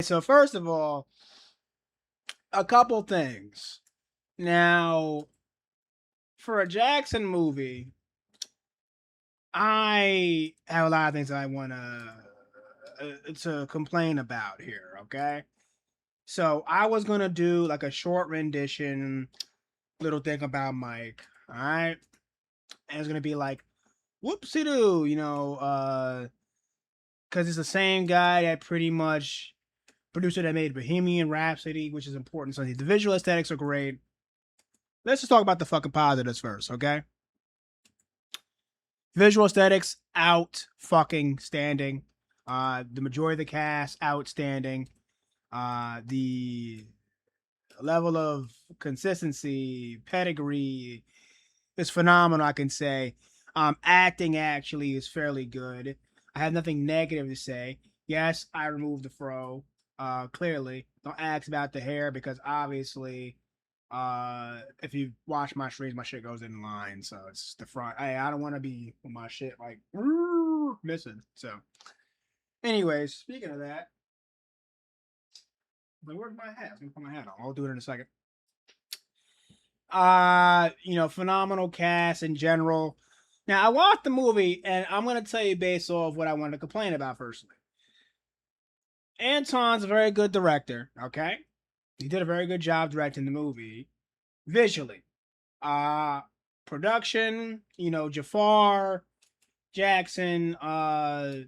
So first of all, a couple things. Now, for a Jackson movie, I have a lot of things that I want to complain about here. Okay, so I was gonna do like a short rendition, little thing about Mike. All right, and it's gonna be like, whoopsie doo, because it's the same guy that pretty much producer that made Bohemian Rhapsody, which is important. So the visual aesthetics are great. Let's just talk about the fucking positives first, okay? Visual aesthetics, out fucking standing. The majority of the cast, outstanding. The level of consistency, pedigree is phenomenal, I can say. Acting actually is fairly good. I have nothing negative to say. Yes, I removed the fro. Clearly. Don't ask about the hair because obviously if you watch my streams, my shit goes in line, so it's the front. I don't want to be with my shit like missing. So, anyways, speaking of that, like, where's my hat? I'm gonna put my hat on. I'll do it in a second. Phenomenal cast in general. Now, I watched the movie, and I'm gonna tell you based off what I wanted to complain about. Personally, Anton's a very good director. Okay, he did a very good job directing the movie visually. Uh Production, Jaafar Jackson, I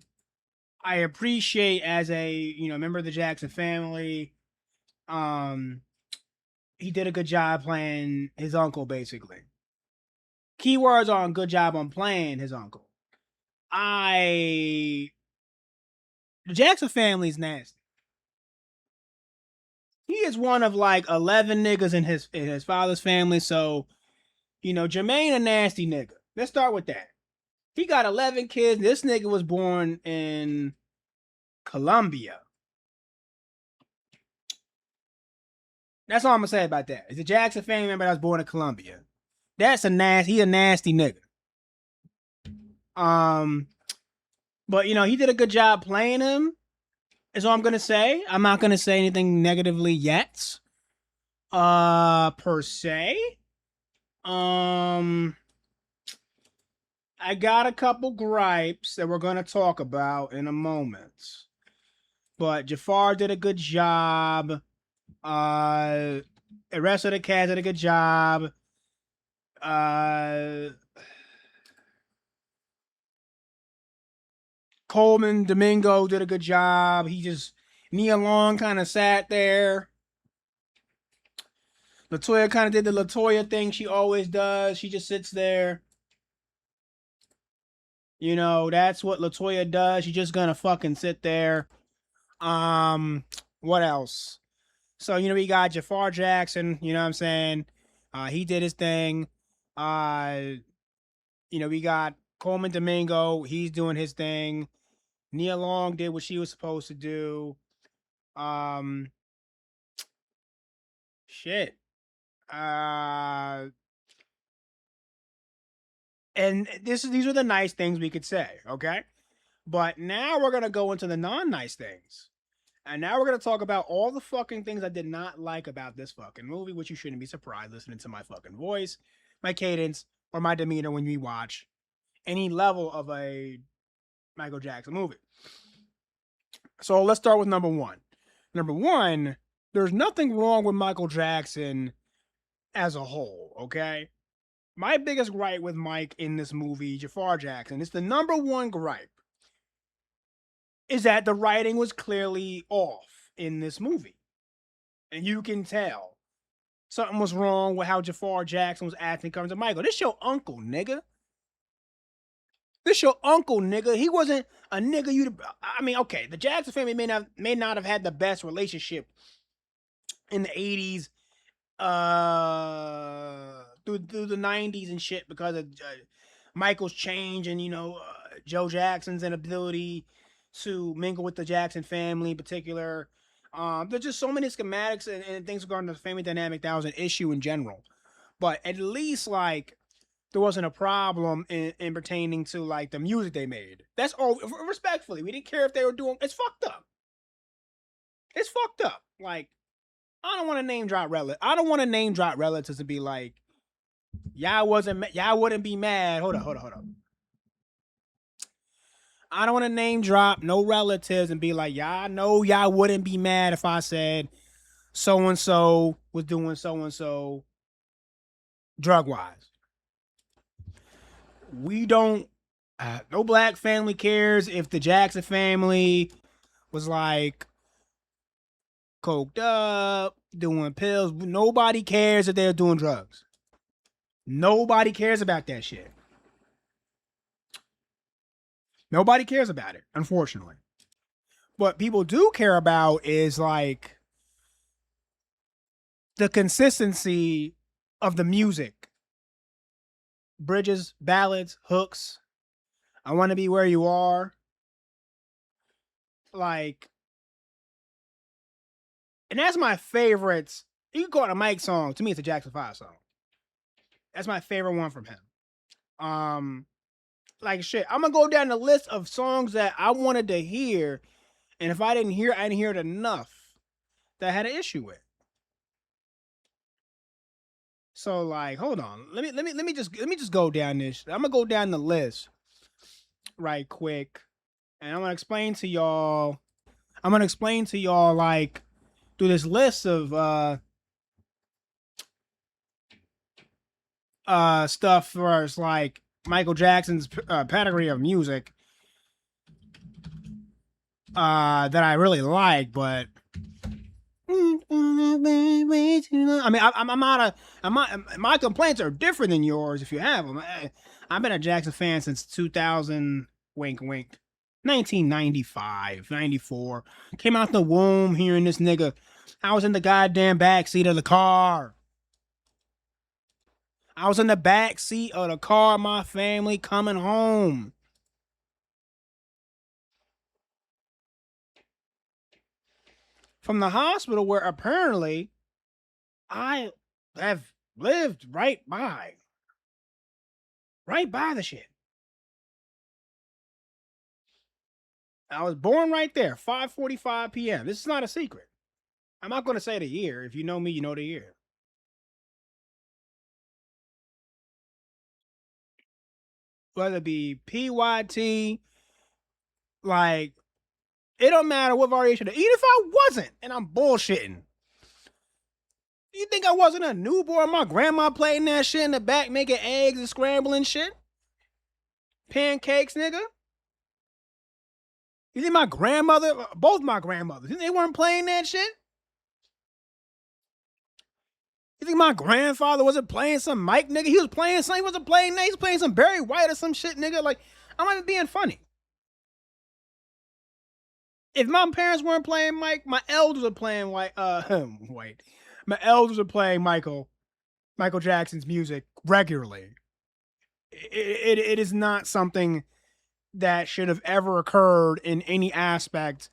appreciate as a, member of the Jackson family. Um he did a good job playing his uncle basically. Keywords on good job on playing his uncle. I The Jackson family's nasty. He is one of like 11 niggas in his father's family, so Jermaine a nasty nigga. Let's start with that. He got 11 kids. This nigga was born in Colombia. That's all I'm gonna say about that. It's a Jackson family member that was born in Colombia. He a nasty nigga. But he did a good job playing him. Is all I'm gonna say. I'm not gonna say anything negatively yet. Per se. I got a couple gripes that we're gonna talk about in a moment. But Jaafar did a good job. The rest of the cast did a good job. Coleman Domingo did a good job. He just Nia Long kind of sat there. Latoya kind of did the Latoya thing she always does. She just sits there. That's what Latoya does. She's just gonna fucking sit there. What else? So, we got Jaafar Jackson, you know what I'm saying? He did his thing. We got Coleman Domingo, he's doing his thing. Nia Long did what she was supposed to do. Shit. And these are the nice things we could say, okay? But now we're gonna go into the non-nice things. And now we're gonna talk about all the fucking things I did not like about this fucking movie, which you shouldn't be surprised listening to my fucking voice, my cadence, or my demeanor when we watch any level of a Michael Jackson movie. So let's start with number one. Number one, there's nothing wrong with Michael Jackson as a whole, okay? My biggest gripe with Mike in this movie, Jaafar Jackson, it's the number one gripe, is that the writing was clearly off in this movie. And you can tell something was wrong with how Jaafar Jackson was acting coming to Michael. This your uncle, nigga. This your uncle, nigga. He wasn't a nigga you. I mean, okay, the Jackson family may not have had the best relationship in the 80s, through the 90s and shit because of Michael's change and Joe Jackson's inability to mingle with the Jackson family in particular. There's just so many schematics and things regarding the family dynamic that was an issue in general. But at least like there wasn't a problem in pertaining to like the music they made. That's all. Respectfully, we didn't care if they were doing. It's fucked up. It's fucked up. Like, I don't want to name drop relatives. I don't want to name drop relatives and be like, y'all wouldn't be mad. Hold on. I don't want to name drop no relatives and be like, y'all know y'all wouldn't be mad if I said so and so was doing so and so drug wise. We don't. No black family cares if the Jackson family was like coked up, doing pills. Nobody cares if they're doing drugs. Nobody cares about that shit. Nobody cares about it, unfortunately. What people do care about is like the consistency of the music. Bridges, ballads, hooks. I want to be where you are. Like, and that's my favorite. You can call it a Mike song. To me, it's a Jackson 5 song. That's my favorite one from him. Like shit, I'm gonna go down the list of songs that I wanted to hear, and if I didn't hear it enough that I had an issue with. So like, hold on, let me just go down this. I'm gonna go down the list right quick, and I'm gonna explain to y'all. Like through this list of stuff for us like Michael Jackson's pedigree of music that I really like, but I mean, my complaints are different than yours if you have them. I've been a Jackson fan since 2000, wink, wink, 1995, 94. Came out the womb hearing this nigga. I was in the goddamn backseat of the car. I was in the back seat of the car, my family coming home. From the hospital where apparently I have lived right by the shit. I was born right there, 5:45 p.m. This is not a secret. I'm not going to say the year. If you know me, you know the year. Whether it be PYT, like, it don't matter what variation. Even if I wasn't, and I'm bullshitting. You think I wasn't a newborn? My grandma playing that shit in the back, making eggs and scrambling shit? Pancakes, nigga? You think my grandmother, both my grandmothers, they weren't playing that shit? You think my grandfather wasn't playing some Mike, nigga? He was playing something. He wasn't playing that. He was playing some Barry White or some shit, nigga. Like, I'm not even being funny. If my parents weren't playing Mike, my elders were playing White. My elders were playing Michael Jackson's music regularly. It is not something that should have ever occurred in any aspect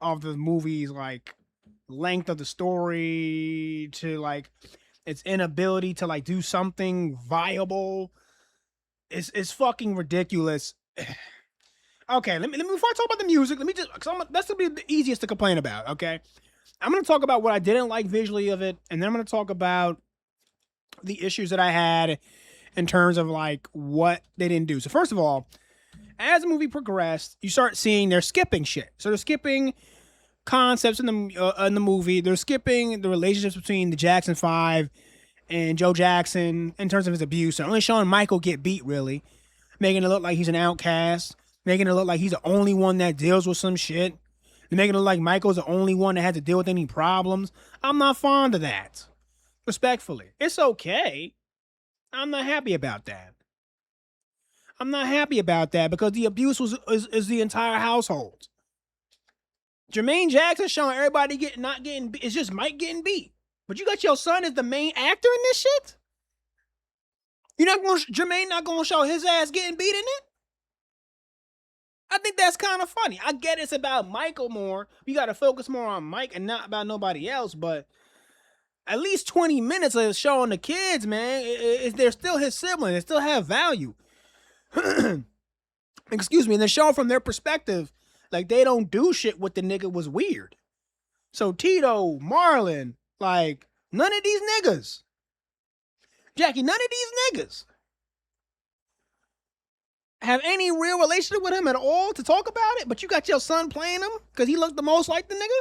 of the movie's like length of the story to like its inability to like do something viable. It's fucking ridiculous. Okay, let me before I talk about the music, let me just that's gonna be the easiest to complain about. Okay, I'm gonna talk about what I didn't like visually of it, and then I'm gonna talk about the issues that I had in terms of like what they didn't do. So first of all, as the movie progressed, you start seeing they're skipping shit. So they're skipping concepts in the movie. They're skipping the relationships between the Jackson 5 and Joe Jackson in terms of his abuse. They're only showing Michael get beat, really, making it look like he's an outcast, making it look like he's the only one that deals with some shit. They're making it look like Michael's the only one that had to deal with any problems. I'm not fond of that. Respectfully. It's okay. I'm not happy about that. I'm not happy about that because the abuse is the entire household. Jermaine Jackson showing everybody not getting beat. It's just Mike getting beat. But you got your son as the main actor in this shit? Jermaine not gonna show his ass getting beat in it? I think that's kind of funny. I get it's about Michael more. You got to focus more on Mike and not about nobody else. But at least 20 minutes of showing the kids, man, they're still his siblings. They still have value. Excuse me. And they're showing from their perspective, like they don't do shit with the nigga was weird. So Tito, Marlon, like none of these niggas. Jackie, none of these niggas have any real relationship with him at all to talk about it, but you got your son playing him because he looked the most like the nigga?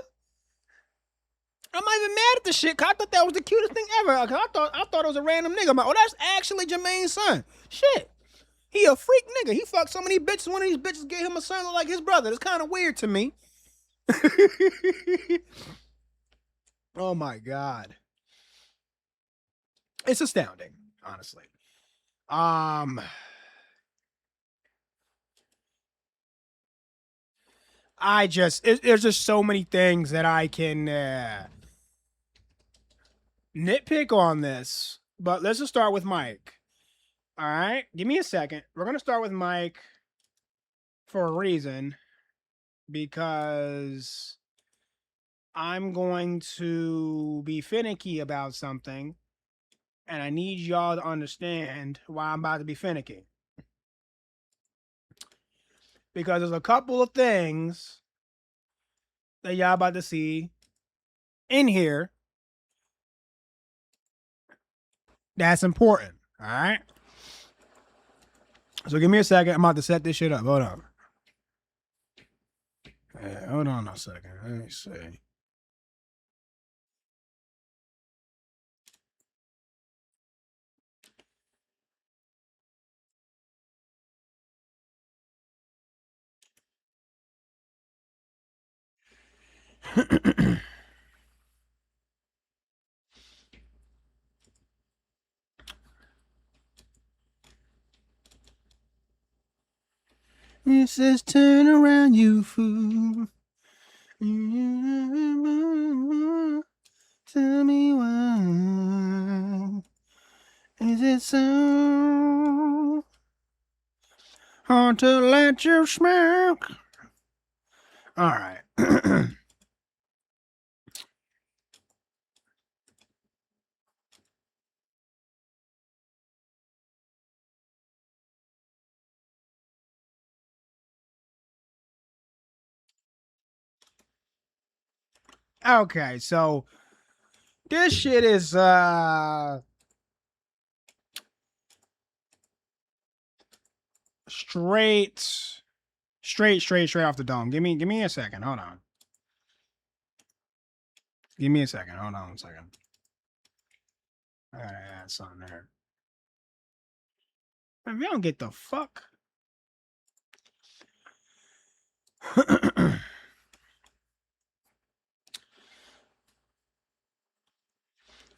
I'm not even mad at the shit, cause I thought that was the cutest thing ever. I thought it was a random nigga. I'm like, oh, that's actually Jermaine's son. Shit. He a freak nigga. He fucked so many bitches. One of these bitches gave him a son like his brother. It's kind of weird to me. Oh my God. It's astounding, honestly. There's just so many things that I can nitpick on this, but let's just start with Mike. All right, give me a second. We're gonna start with Mike for a reason, because I'm going to be finicky about something, and I need y'all to understand why I'm about to be finicky. Because there's a couple of things that y'all about to see in here that's important. All right. So give me a second. I'm about to set this shit up. Hold on. Hold on a second. Let me see. It says turn around, you fool. Tell me why. Is it so hard to let you smoke? All right. Okay, so this shit is straight off the dome. Give me a second. Hold on. Give me a second. Hold on a second. I gotta add something there. If you don't get the fuck.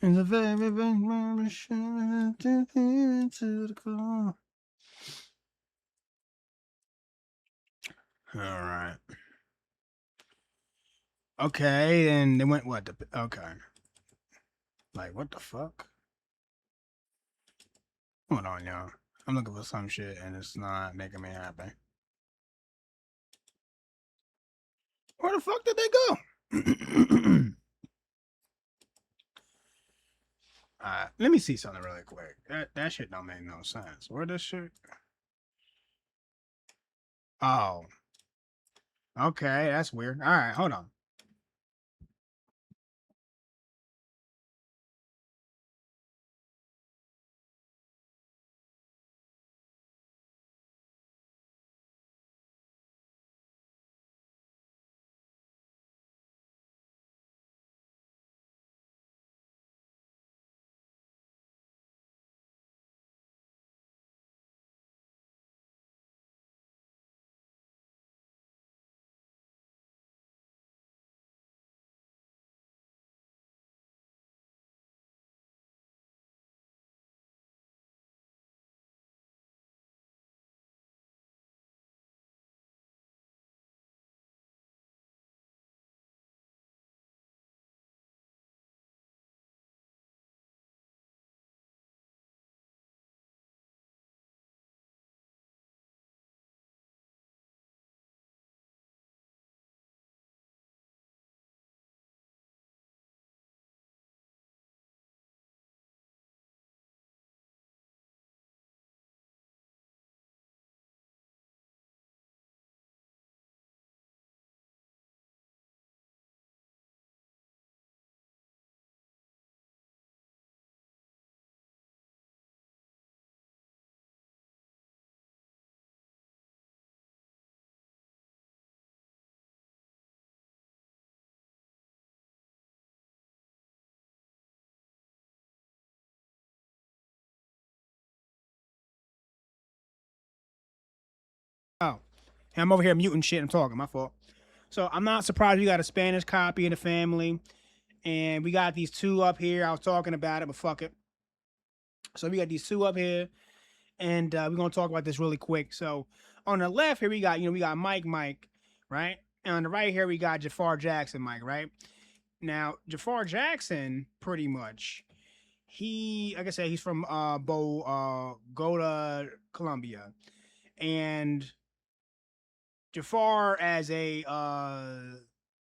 In the very big machine into the car. All right. Okay, and they went what? Okay. Like what the fuck? Hold on, y'all. I'm looking for some shit and it's not making me happy. Where the fuck did they go? Let me see something really quick. That shit don't make no sense. Where this shit? Oh. Okay, that's weird. All right, hold on. I'm over here muting shit. I'm talking. My fault. So I'm not surprised we got a Spanish copy in the family. And we got these two up here. I was talking about it, but fuck it. So we got these two up here. And we're going to talk about this really quick. So on the left here, we got, we got Mike, right? And on the right here, we got Jaafar Jackson, Mike, right? Now, Jaafar Jackson, pretty much, like I said, he's from Bogota, Colombia. And Jaafar, as a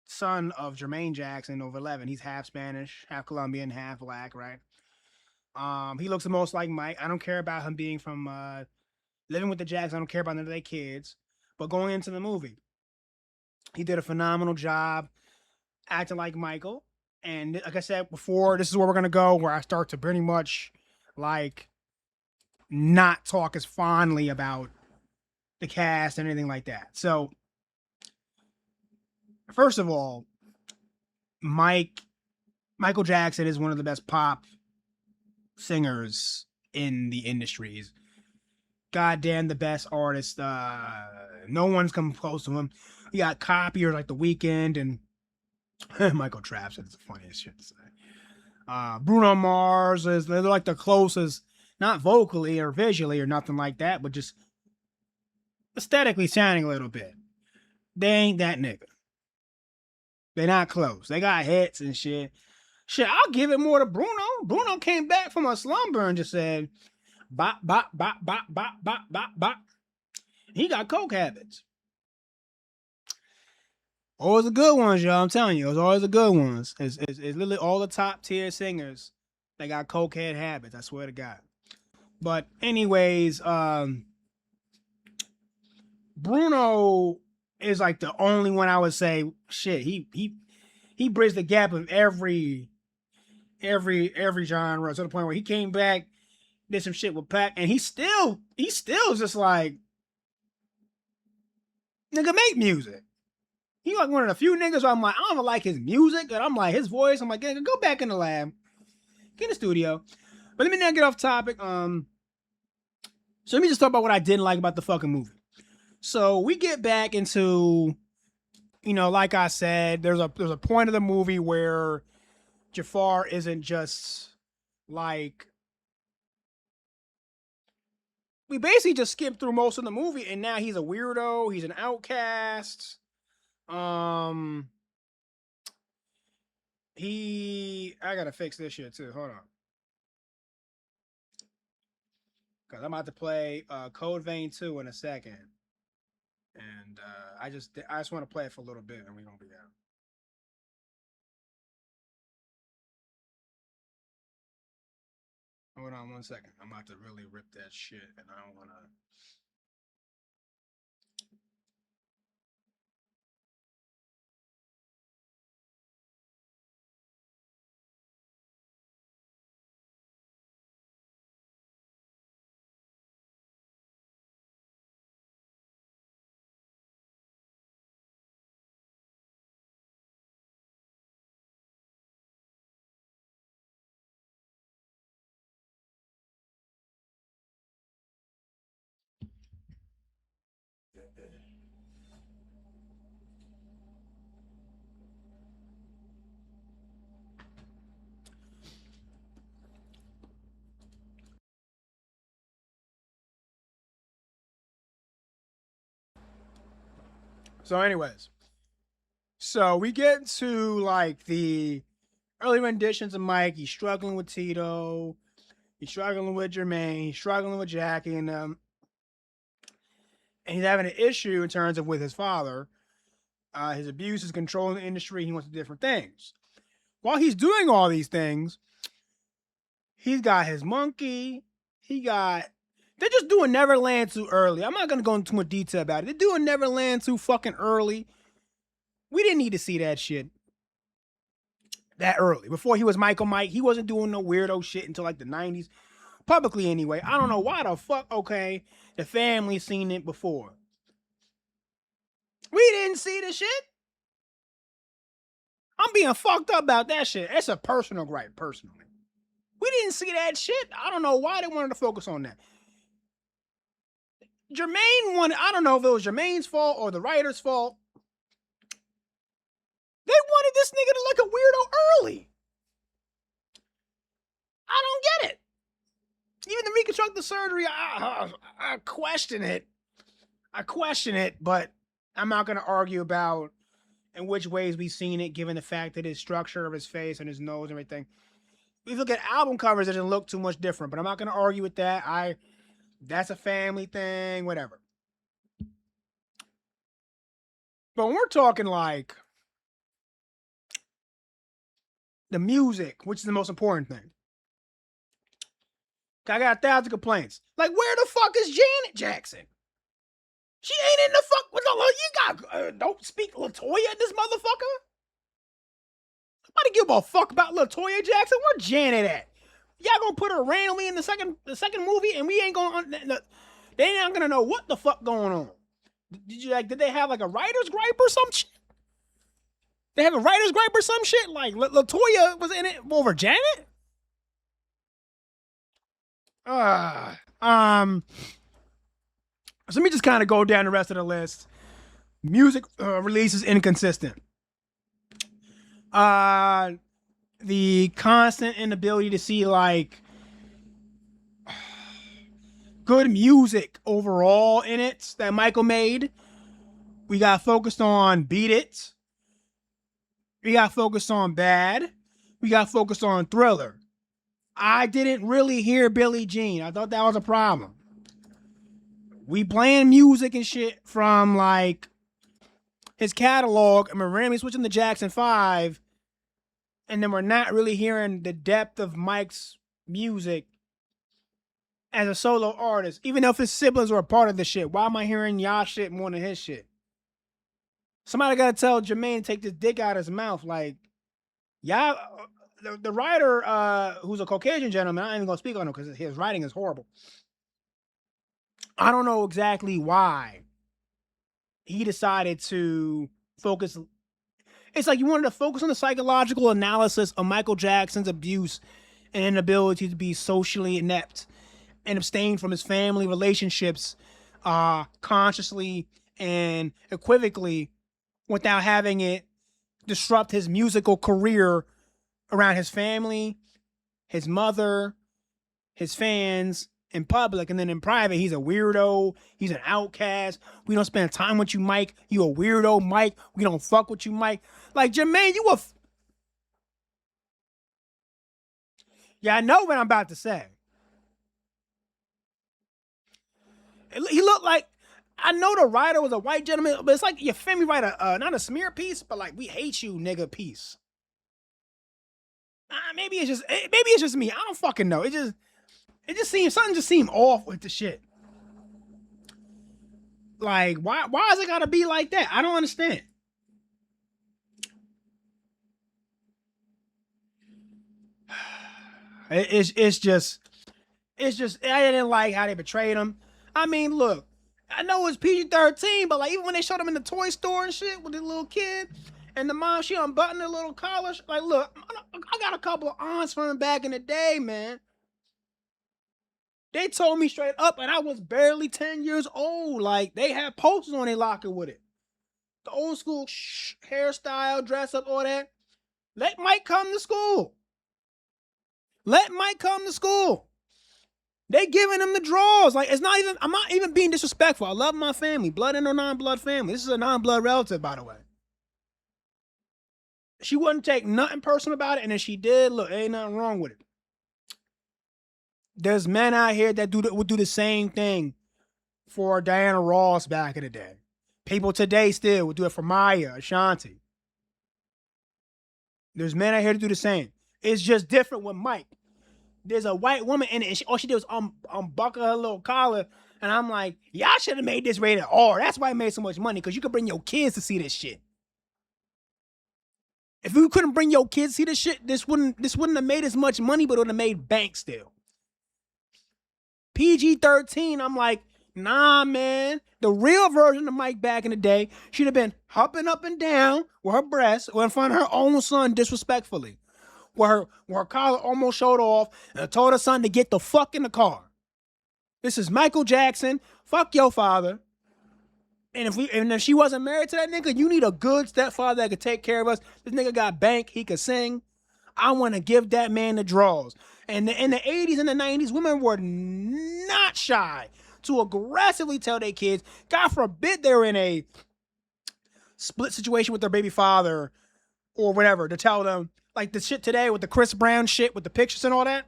son of Jermaine Jackson, over 11, he's half Spanish, half Colombian, half black, right? He looks the most like Mike. I don't care about him being from living with the Jacksons. I don't care about none of their kids. But going into the movie, he did a phenomenal job acting like Michael. And like I said before, this is where we're going to go, where I start to pretty much like not talk as fondly about the cast and anything like that. So, first of all, Michael Jackson is one of the best pop singers in the industry. He's goddamn the best artist. No one's come close to him. You got copiers like The Weeknd and Michael Trapp said it's the funniest shit to say. Bruno Mars they're like the closest, not vocally or visually or nothing like that, but just aesthetically sounding a little bit. They ain't that nigga. They're not close. They got hits and shit. Shit, I'll give it more to Bruno. Bruno came back from a slumber and just said, bop, bop, bop, bop, bop, bop, bop, bop. He got coke habits. Always the good ones, y'all. I'm telling you, it's always the good ones. It's literally all the top tier singers that got cokehead habits. I swear to God. But anyways, Bruno is like the only one I would say. Shit, he bridged the gap of every genre to the point where he came back, did some shit with Pac, and he's still just like, nigga, make music. He like one of the few niggas where I'm like, I don't even like his music, and I'm like, his voice, I'm like, go back in the lab, get in the studio. But let me not get off topic. So let me just talk about what I didn't like about the fucking movie. So we get back into, like I said, there's a point of the movie where Jaafar isn't just like, we basically just skipped through most of the movie, and now he's a weirdo. He's an outcast. I gotta fix this shit too. Hold on. Because I'm about to play Code Vein 2 in a second. And I just want to play it for a little bit and we're going to be out. Hold on 1 second. I'm about to really rip that shit and I don't want to. So anyways, so we get to like the early renditions of Mike. He's struggling with Tito. He's struggling with Jermaine. He's struggling with Jackie and them. And he's having an issue in terms of with his father. His abuse, his control in the industry. He wants different things. While he's doing all these things, he's got his monkey. They're just doing Neverland too early. I'm not going to go into too much detail about it. They're doing Neverland too fucking early. We didn't need to see that shit that early. Before he was Michael Mike, he wasn't doing no weirdo shit until like the 90s. Publicly anyway. I don't know why the fuck, okay, the family seen it before. We didn't see the shit. I'm being fucked up about that shit. It's a personal gripe, personally. We didn't see that shit. I don't know why they wanted to focus on that. Jermaine wanted, I don't know if it was Jermaine's fault or the writer's fault. They wanted this nigga to look a weirdo early. I don't get it. Even the reconstructive surgery, I question it. I question it, but I'm not going to argue about in which ways we've seen it, given the fact that his structure of his face and his nose and everything. If you look at album covers, it doesn't look too much different, but I'm not going to argue with that. That's a family thing, whatever. But when we're talking like the music, which is the most important thing, I got 1,000 complaints. Like, where the fuck is Janet Jackson? She ain't in the fuck with the you got. Don't speak LaToya in this motherfucker. Nobody give a fuck about LaToya Jackson. Where Janet at? Y'all gonna put her randomly in the second movie, and we ain't gonna. They ain't gonna know what the fuck going on. Did they have like a writer's gripe or some shit? They have a writer's gripe or some shit? Like LaToya was in it over Janet? So let me just kind of go down the rest of the list. Music release is inconsistent. The constant inability to see like good music overall in it that Michael made. We got focused on Beat It. We got focused on Bad. We got focused on Thriller. I didn't really hear Billie Jean. I thought that was a problem. We playing music and shit from like his catalog, and we're randomly switching to Jackson 5, and then we're not really hearing the depth of Mike's music as a solo artist. Even if his siblings were a part of the shit, why am I hearing y'all shit more than his shit? Somebody gotta tell Jermaine to take this dick out of his mouth. Like, y'all, the writer, who's a Caucasian gentleman, I ain't even gonna speak on him because his writing is horrible. I don't know exactly why he decided to focus. It's like you wanted to focus on the psychological analysis of Michael Jackson's abuse and inability to be socially inept and abstain from his family relationships consciously and equivocally without having it disrupt his musical career around his family, his mother, his fans, in public, and then in private, he's a weirdo. He's an outcast. We don't spend time with you, Mike. You a weirdo, Mike. We don't fuck with you, Mike. Like, Jermaine, you a... Yeah, I know what I'm about to say. He looked like... I know the writer was a white gentleman, but it's like, you feel me, write not a smear piece, but like, we hate you, nigga piece. Maybe it's just me. I don't fucking know. It just seems, something just seemed off with the shit. Like, why is it gotta be like that? I don't understand. It's just, I didn't like how they betrayed him. I mean, look, I know it's PG-13, but like, even when they showed him in the toy store and shit with the little kid, and the mom, she unbuttoned her little collar, like, look, I got a couple of aunts from back in the day, man. They told me straight up, and I was barely 10 years old. Like, they had posters on their locker with it. The old school hairstyle, dress up, all that. Let Mike come to school. Let Mike come to school. They giving him the draws. Like, it's not even, I'm not even being disrespectful. I love my family, blood and or non-blood family. This is a non-blood relative, by the way. She wouldn't take nothing personal about it, and if she did, look, ain't nothing wrong with it. There's men out here that would do the same thing for Diana Ross back in the day. People today still would do it for Maya, Ashanti. There's men out here to do the same. It's just different with Mike. There's a white woman in it, and all she did was unbuckle her little collar, and I'm like, y'all should have made this rated R. That's why it made so much money, because you could bring your kids to see this shit. If you couldn't bring your kids to see this shit, this wouldn't have made as much money, but it would have made bank still. PG-13, I'm like, nah, man. The real version of Mike back in the day should have been hopping up and down with her breasts or in front of her own son disrespectfully. Where her collar almost showed off and told her son to get the fuck in the car. This is Michael Jackson, Fuck your father. And if she wasn't married to that nigga, you need a good stepfather that could take care of us. This nigga got bank, he could sing. I want to give that man the draws. And in the 80s and the 90s, women were not shy to aggressively tell their kids, God forbid they're in a split situation with their baby father or whatever, to tell them, like the shit today with the Chris Brown shit, with the pictures and all that.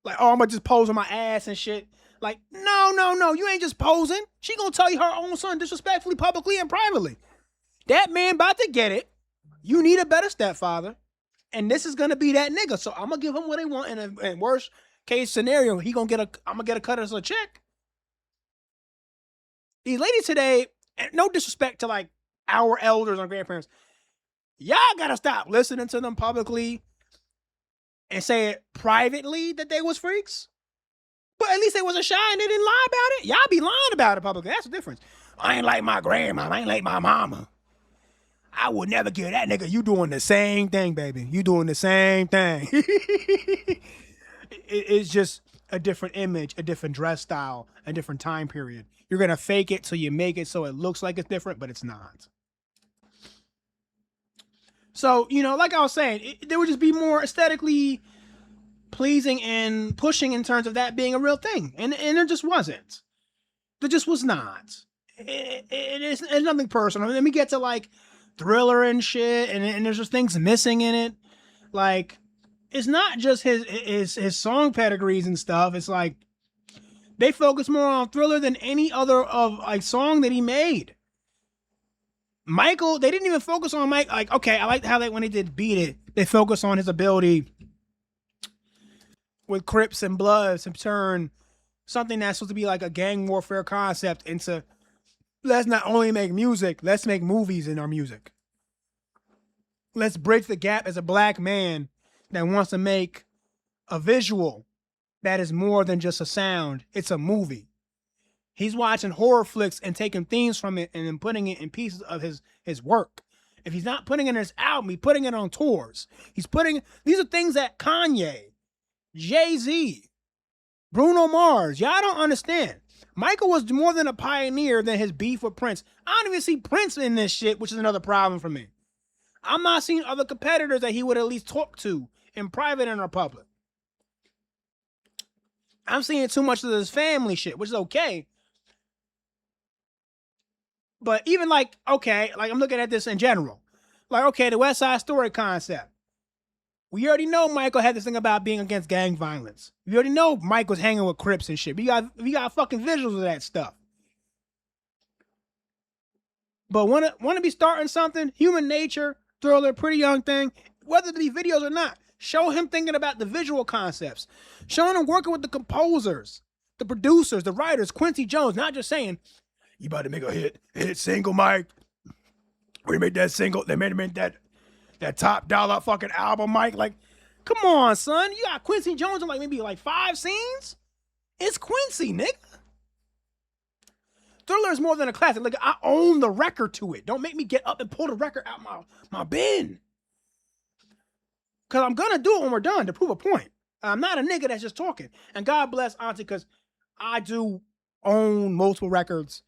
Like, oh, I'm going to just pose on my ass and shit. Like, no, you ain't just posing. She gonna tell you her own son disrespectfully, publicly, and privately. That man about to get it. You need a better stepfather. And this is gonna be that nigga. So I'm gonna give him what they want. And in worst case scenario, I'm gonna get a cut as a check. These ladies today, and no disrespect to like our elders and grandparents, y'all gotta stop listening to them publicly and say it privately that they was freaks. But at least they wasn't shy and they didn't lie about it. Y'all be lying about it publicly. That's the difference. I ain't like my grandma. I ain't like my mama. I would never give that nigga. You doing the same thing, baby. You doing the same thing. It's just a different image, a different dress style, a different time period. You're going to fake it till you make it so it looks like it's different, but it's not. So, like I was saying, there would just be more aesthetically pleasing and pushing in terms of that being a real thing. And there just wasn't. There just was not. It's nothing personal. Let me get to like Thriller and shit, and there's just things missing in it. Like, it's not just his song pedigrees and stuff. It's like they focus more on Thriller than any other of like song that he made. Michael, they didn't even focus on Mike. Like, okay, I like how when they did Beat It, they focus on his ability with Crips and Bloods to turn something that's supposed to be like a gang warfare concept into, let's not only make music, let's make movies in our music. Let's bridge the gap as a black man that wants to make a visual that is more than just a sound. It's a movie. He's watching horror flicks and taking themes from it and then putting it in pieces of his work. If he's not putting it in his album, he's putting it on tours. These are things that Kanye, Jay-Z, Bruno Mars, y'all don't understand. Michael was more than a pioneer than his beef with Prince. I don't even see Prince in this shit, which is another problem for me. I'm not seeing other competitors that he would at least talk to in private and in public. I'm seeing too much of this family shit, which is okay. But even like, okay, like I'm looking at this in general. Like, okay, the West Side Story concept. We already know Michael had this thing about being against gang violence. We already know Mike was hanging with Crips and shit. We got fucking visuals of that stuff. But want to be starting something? Human Nature, Thriller, Pretty Young Thing, whether it be videos or not, show him thinking about the visual concepts. Show him working with the composers, the producers, the writers, Quincy Jones, not just saying, you about to make a hit single, Mike. We made that single. They made that top dollar fucking album, Mike. Like, come on, son. You got Quincy Jones in like maybe like 5 scenes? It's Quincy, nigga. Thriller is more than a classic. Like, I own the record to it. Don't make me get up and pull the record out my bin. Because I'm going to do it when we're done to prove a point. I'm not a nigga that's just talking. And God bless Auntie, because I do own multiple records.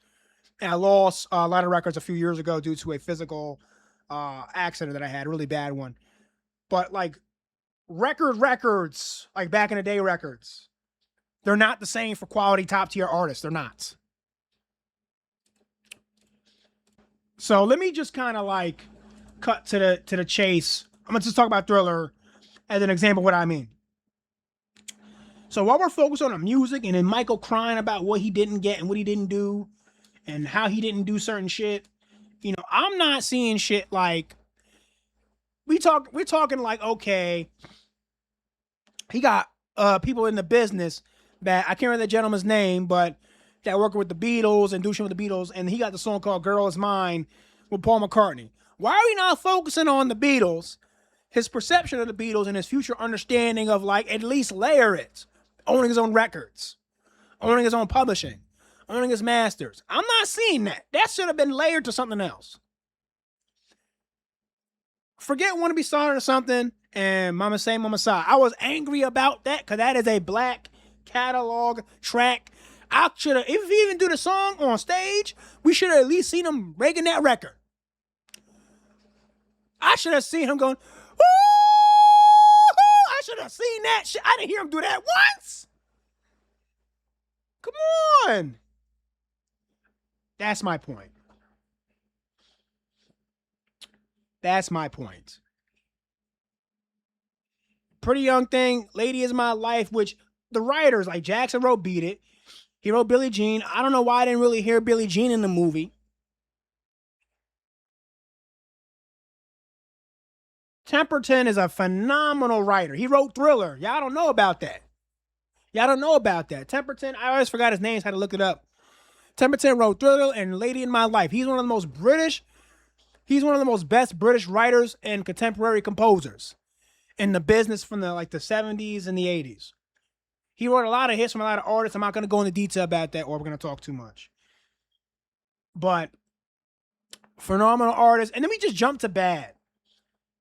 And I lost a lot of records a few years ago due to a physical accident that I had, a really bad one. But like records, like back in the day records, they're not the same for quality top tier artists. They're not. So let me just kind of like cut to the chase. I'm gonna just talk about Thriller as an example of what I mean. So while we're focused on the music and then Michael crying about what he didn't get and what he didn't do and how he didn't do certain shit, I'm not seeing shit like we're talking like, okay, he got people in the business that I can't remember the gentleman's name, but that working with the Beatles and do shit with the Beatles, and he got the song called Girl Is Mine with Paul McCartney. Why are we not focusing on the Beatles, his perception of the Beatles and his future understanding of like at least layer it, owning his own records, owning his own publishing, owning his masters? I'm not seeing that. That should have been layered to something else. Forget Wanna Be Started or something and Mama Say Mama Sigh. I was angry about that because that is a black catalog track. I should have, if he even do the song on stage, we should have at least seen him breaking that record. I should have seen him going, woo! I should have seen that shit. I didn't hear him do that once. Come on. That's my point. That's my point. Pretty Young Thing, Lady Is My Life, which the writers, like Jackson wrote Beat It. He wrote Billie Jean. I don't know why I didn't really hear Billie Jean in the movie. Temperton is a phenomenal writer. He wrote Thriller. Y'all don't know about that. Y'all don't know about that. Temperton, I always forgot his name, so I had to look it up. Temperton wrote Thriller and Lady in My Life. He's one of the most British, he's one of the most best British writers and contemporary composers in the business from the 70s and the 80s. He wrote a lot of hits from a lot of artists. I'm not going to go into detail about that or we're going to talk too much. But phenomenal artist. And then we just jumped to Bad.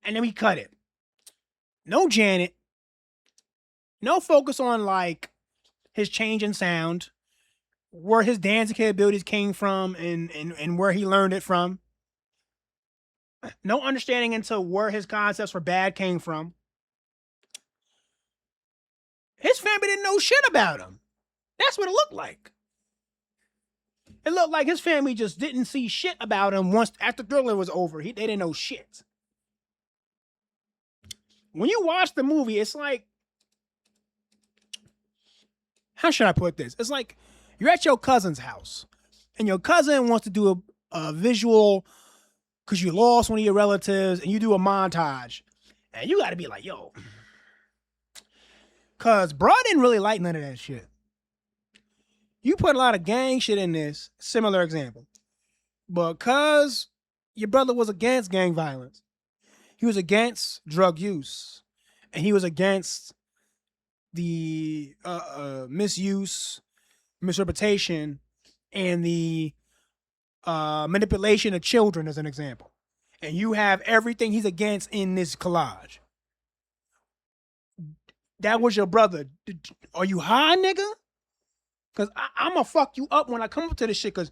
And then we cut it. No Janet. No focus on his change in sound, where his dancing capabilities came from and where he learned it from. No understanding into where his concepts for Bad came from. His family didn't know shit about him. That's what it looked like. It looked like his family just didn't see shit about him once after Thriller was over. They didn't know shit. When you watch the movie, it's like, how should I put this? It's like you're at your cousin's house and your cousin wants to do a visual because you lost one of your relatives and you do a montage and you got to be like, yo, because bro didn't really like none of that shit. You put a lot of gang shit in this, similar example, but because your brother was against gang violence, he was against drug use, and he was against the misuse, misrepresentation, and the manipulation of children, as an example. And you have everything he's against in this collage. That was your brother. Are you high, nigga? Because I'm going to fuck you up when I come up to this shit, because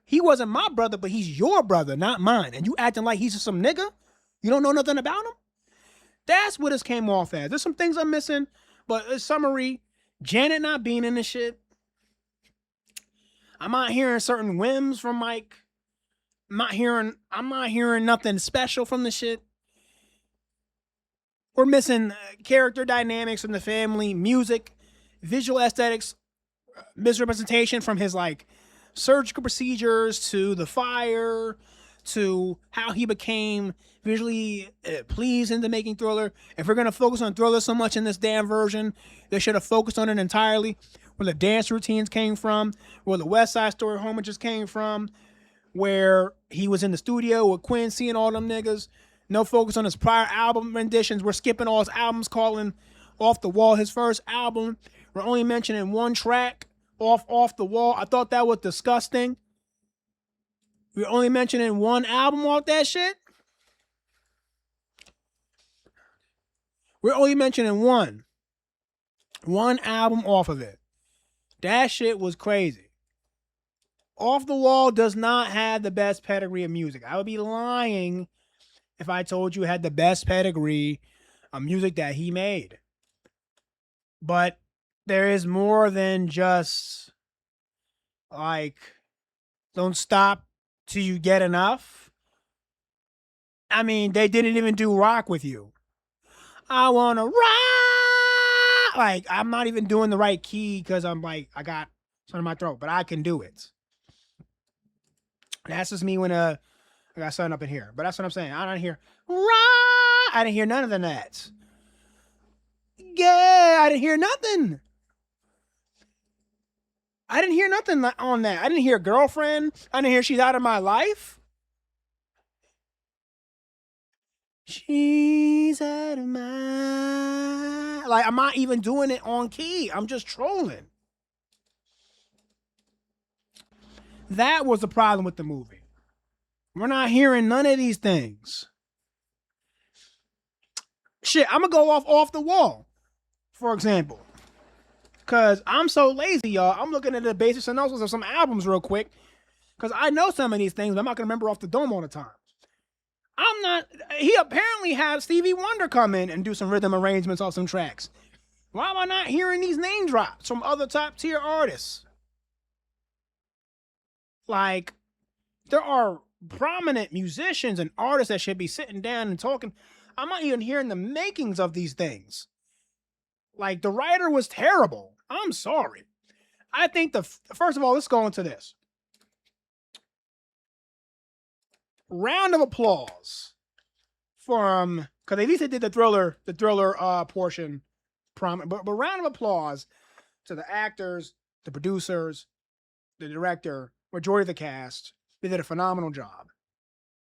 he wasn't my brother, but he's your brother, not mine. And you acting like he's some nigga? You don't know nothing about him? That's what this came off as. There's some things I'm missing, but in summary, Janet not being in this shit. I'm not hearing certain whims from Mike. I'm not hearing nothing special from the shit. We're missing character dynamics from the family, music, visual aesthetics, misrepresentation from his surgical procedures to the fire, to how he became visually pleased into making Thriller. If we're going to focus on Thriller so much in this damn version, they should have focused on it entirely. Where the dance routines came from, where the West Side Story homages came from, where he was in the studio with Quincy and all them niggas. No focus on his prior album renditions. We're skipping all his albums, calling Off the Wall his first album. We're only mentioning one track, Off the Wall. I thought that was disgusting. We're only mentioning one album off that shit. We're only mentioning one album off of it. That shit was crazy. Off the Wall does not have the best pedigree of music. I would be lying if I told you it had the best pedigree of music that he made. But there is more than just Don't Stop Till You Get Enough. I mean, they didn't even do Rock With You. I wanna rock. I'm not even doing the right key because I got something in my throat, but I can do it. That's just me when I got something up in here. But that's what I'm saying. I don't hear rock. I didn't hear none of that. Yeah, I didn't hear nothing. I didn't hear nothing on that. I didn't hear Girlfriend. I didn't hear She's Out of My Life. She's out of my... I'm not even doing it on key. I'm just trolling. That was the problem with the movie. We're not hearing none of these things. Shit, I'm going to go off the wall, for example. Cause I'm so lazy, y'all. I'm looking at the basic synopsis of some albums real quick. Cause I know some of these things, but I'm not gonna remember off the dome all the time. I'm not. He apparently had Stevie Wonder come in and do some rhythm arrangements on some tracks. Why am I not hearing these name drops from other top tier artists? Like, there are prominent musicians and artists that should be sitting down and talking. I'm not even hearing the makings of these things. Like, the writer was terrible. I'm sorry. I think first of all, let's go into this. Round of applause from, because at least they did the thriller portion, but round of applause to the actors, the producers, the director, majority of the cast. They did a phenomenal job.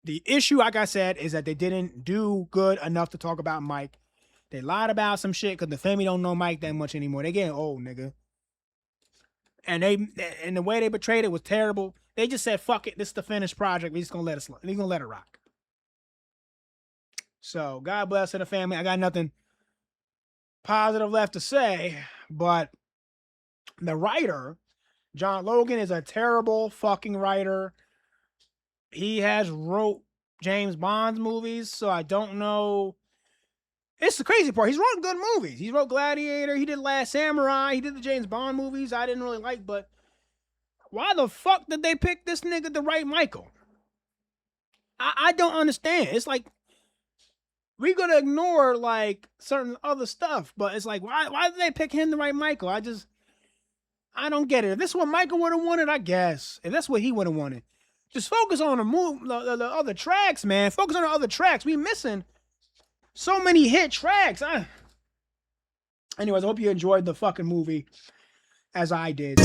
The issue, like I said, is that they didn't do good enough to talk about Mike. They lied about some shit because the family don't know Mike that much anymore. They getting old, nigga. And the way they portrayed it was terrible. They just said, fuck it, this is the finished project. We're just gonna let it slide. We're gonna let it rock. So God bless the family. I got nothing positive left to say, but the writer, John Logan, is a terrible fucking writer. He has wrote James Bond's movies, so I don't know. It's the crazy part. He's wrote good movies. He wrote Gladiator. He did Last Samurai. He did the James Bond movies I didn't really like, but why the fuck did they pick this nigga to write Michael? I don't understand. It's like, we're going to ignore, like, certain other stuff, but it's like, why did they pick him to write Michael? I don't get it. If this is what Michael would have wanted, I guess. If that's what he would have wanted. Just focus on the other tracks, man. Focus on the other tracks. We missing so many hit tracks. Anyways, I hope you enjoyed the fucking movie as I did.